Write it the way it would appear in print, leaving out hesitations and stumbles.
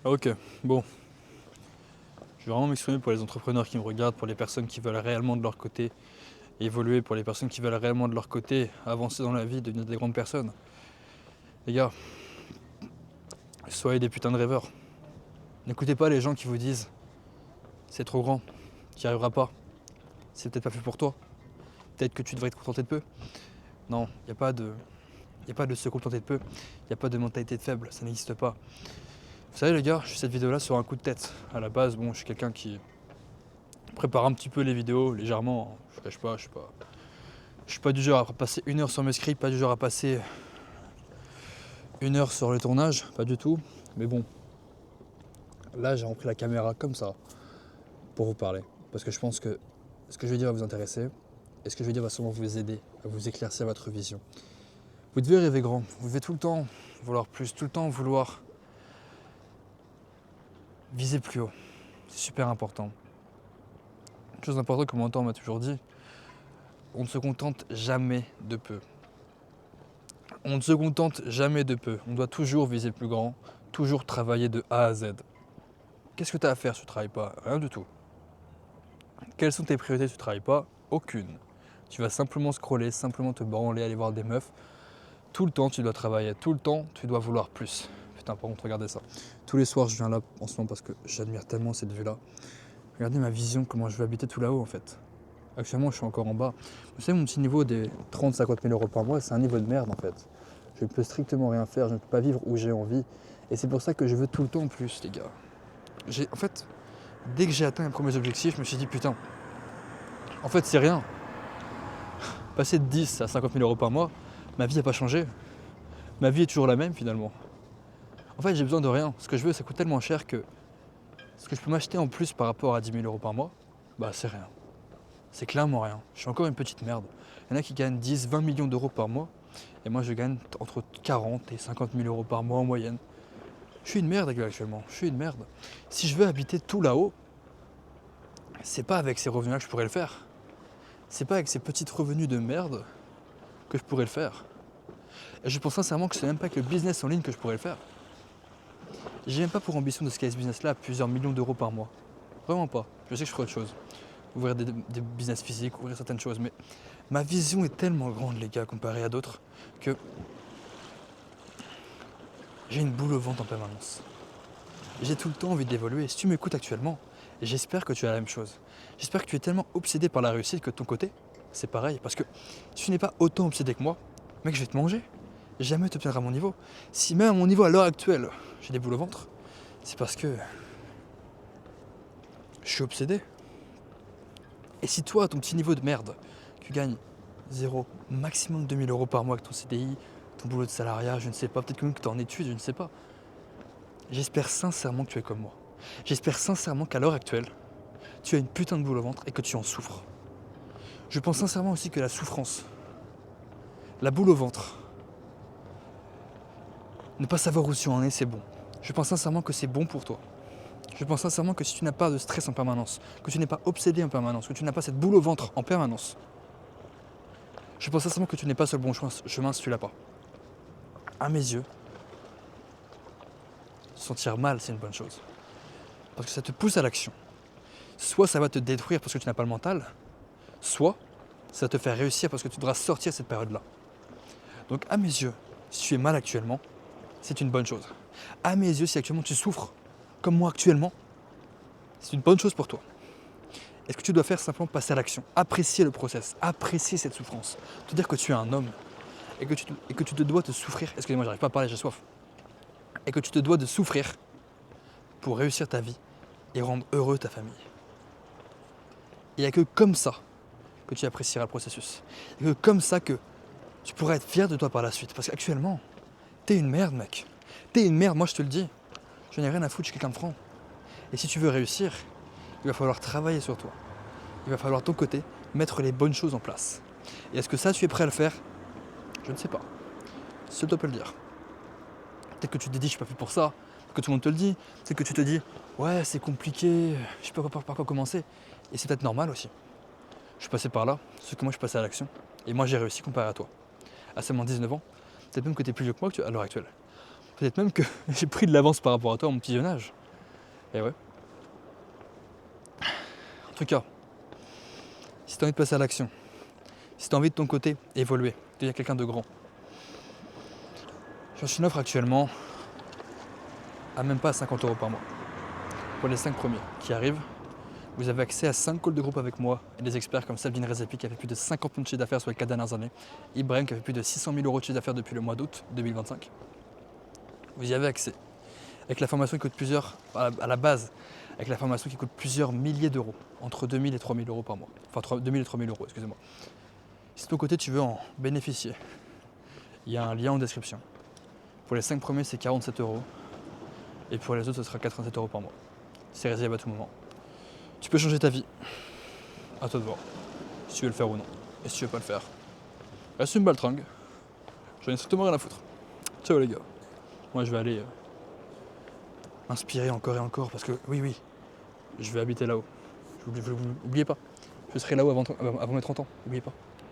Ok, bon, je vais vraiment m'exprimer pour les entrepreneurs qui me regardent, pour les personnes qui veulent réellement de leur côté évoluer, pour les personnes qui veulent réellement de leur côté avancer dans la vie, devenir des grandes personnes. Les gars, soyez des putains de rêveurs. N'écoutez pas les gens qui vous disent c'est trop grand, tu n'y arriveras pas, c'est peut-être pas fait pour toi, peut-être que tu devrais te contenter de peu. Non, y a pas de se contenter de peu, il n'y a pas de mentalité de faible, ça n'existe pas. Vous savez les gars, je fais cette vidéo là sur un coup de tête. À la base, bon, je suis quelqu'un qui prépare un petit peu les vidéos légèrement, je ne cache pas, je suis pas du genre à passer 1 heure sur mes scripts, pas du genre à passer 1 heure sur le tournage, pas du tout. Mais bon, là j'ai repris la caméra comme ça pour vous parler. Parce que je pense que ce que je vais dire va vous intéresser et ce que je vais dire va sûrement vous aider à vous éclaircir votre vision. Vous devez rêver grand, vous devez tout le temps vouloir plus, tout le temps vouloir viser plus haut. C'est super important. Une chose importante que mon mentor m'a toujours dit, on ne se contente jamais de peu. On ne se contente jamais de peu. On doit toujours viser plus grand, toujours travailler de A à Z. Qu'est-ce que tu as à faire si tu ne travailles pas? Rien du tout. Quelles sont tes priorités si tu ne travailles pas? Aucune. Tu vas simplement scroller, simplement te branler, aller voir des meufs. Tout le temps, tu dois travailler. Tout le temps, tu dois vouloir plus. Putain, par contre, regardez ça. Tous les soirs, je viens là en ce moment parce que j'admire tellement cette vue-là. Regardez ma vision, comment je vais habiter tout là-haut en fait. Actuellement, je suis encore en bas. Vous savez, mon petit niveau des 30-50 000 euros par mois, c'est un niveau de merde en fait. Je ne peux strictement rien faire, je ne peux pas vivre où j'ai envie. Et c'est pour ça que je veux tout le temps plus, les gars. En fait, dès que j'ai atteint mes premiers objectifs, je me suis dit putain, en fait, c'est rien. Passer de 10 à 50 000 euros par mois, ma vie n'a pas changé. Ma vie est toujours la même finalement. En fait, j'ai besoin de rien. Ce que je veux, ça coûte tellement cher que ce que je peux m'acheter en plus par rapport à 10 000 euros par mois, bah c'est rien. C'est clairement rien. Je suis encore une petite merde. Il y en a qui gagnent 10, 20 millions d'euros par mois. Et moi, je gagne entre 40 et 50 000 euros par mois en moyenne. Je suis une merde actuellement. Je suis une merde. Si je veux habiter tout là-haut, c'est pas avec ces revenus-là que je pourrais le faire. C'est pas avec ces petits revenus de merde que je pourrais le faire. Et je pense sincèrement que c'est même pas avec le business en ligne que je pourrais le faire. J'ai même pas pour ambition de scaler ce business-là à plusieurs millions d'euros par mois. Vraiment pas. Je sais que je ferai autre chose. Ouvrir des business physiques, ouvrir certaines choses. Mais ma vision est tellement grande, les gars, comparée à d'autres, que j'ai une boule au ventre en permanence. J'ai tout le temps envie d'évoluer. Si tu m'écoutes actuellement, j'espère que tu as la même chose. J'espère que tu es tellement obsédé par la réussite que de ton côté, c'est pareil. Parce que si tu n'es pas autant obsédé que moi, mec, je vais te manger. Jamais tu obtiendras mon niveau. Si même à mon niveau à l'heure actuelle, j'ai des boules au ventre, c'est parce que je suis obsédé. Et si toi, à ton petit niveau de merde, tu gagnes 0, maximum 2000 euros par mois avec ton CDI, ton boulot de salariat, je ne sais pas, peut-être que même que tu es en études, je ne sais pas. J'espère sincèrement que tu es comme moi. J'espère sincèrement qu'à l'heure actuelle, tu as une putain de boule au ventre et que tu en souffres. Je pense sincèrement aussi que la souffrance, la boule au ventre, ne pas savoir où tu en es, c'est bon. Je pense sincèrement que c'est bon pour toi. Je pense sincèrement que si tu n'as pas de stress en permanence, que tu n'es pas obsédé en permanence, que tu n'as pas cette boule au ventre en permanence, je pense sincèrement que tu n'es pas sur le bon chemin si tu l'as pas. À mes yeux, se sentir mal, c'est une bonne chose. Parce que ça te pousse à l'action. Soit ça va te détruire parce que tu n'as pas le mental, soit ça va te faire réussir parce que tu devras sortir de cette période-là. Donc à mes yeux, si tu es mal actuellement, c'est une bonne chose. À mes yeux, si actuellement tu souffres, comme moi actuellement, c'est une bonne chose pour toi. Et ce que tu dois faire, c'est simplement passer à l'action. Apprécier le process, apprécier cette souffrance. Te dire que tu es un homme et que tu te dois de souffrir. Excusez-moi, j'arrive pas à parler, j'ai soif. Et que tu te dois de souffrir pour réussir ta vie et rendre heureux ta famille. Il n'y a que comme ça que tu apprécieras le processus. Il n'y a que comme ça que tu pourras être fier de toi par la suite. Parce qu'actuellement, t'es une merde, mec. T'es une merde, moi je te le dis. Je n'ai rien à foutre, je suis quelqu'un de franc. Et si tu veux réussir, il va falloir travailler sur toi. Il va falloir de ton côté mettre les bonnes choses en place. Et est-ce que ça, tu es prêt à le faire? Je ne sais pas. Seul toi peut le dire. Peut-être que tu te dis, je suis pas fait pour ça, que tout le monde te le dit. C'est que tu te dis, ouais, c'est compliqué, je sais pas par quoi commencer. Et c'est peut-être normal aussi. Je suis passé par là, sauf que moi je suis passé à l'action. Et moi j'ai réussi comparé à toi. À seulement 19 ans, peut-être même que tu es plus vieux que moi à l'heure actuelle. Peut-être même que j'ai pris de l'avance par rapport à toi, mon petit jeune âge. Et ouais. En tout cas, si tu as envie de passer à l'action, si tu as envie de ton côté évoluer, devenir quelqu'un de grand, je cherche une offre actuellement à même pas 50 € par mois. Pour les 5 premiers qui arrivent, vous avez accès à 5 calls de groupe avec moi et des experts comme Sabine Rezepi qui a fait plus de 50 millions de chiffre d'affaires sur les 4 dernières années, Ibrahim qui a fait plus de 600 000 € de chiffre d'affaires depuis le mois d'août 2025. Vous y avez accès. Avec la formation qui coûte à la base, avec la formation qui coûte plusieurs milliers d'euros, entre 2000 et 3000 € par mois. Enfin, 2000 et 3000 €, excusez-moi. Si de ton côté tu veux en bénéficier, il y a un lien en description. Pour les 5 premiers, c'est 47 €. Et pour les autres, ce sera 87 € par mois. C'est réservé à tout moment. Tu peux changer ta vie. À toi de voir. Si tu veux le faire ou non. Et si tu veux pas le faire, reste une baltringue. J'en ai strictement rien à foutre. Ciao les gars. Moi je vais aller m'inspirer encore et encore parce que oui, je vais habiter là-haut. N'oubliez pas. Je serai là-haut avant mes 30 ans. N'oubliez pas.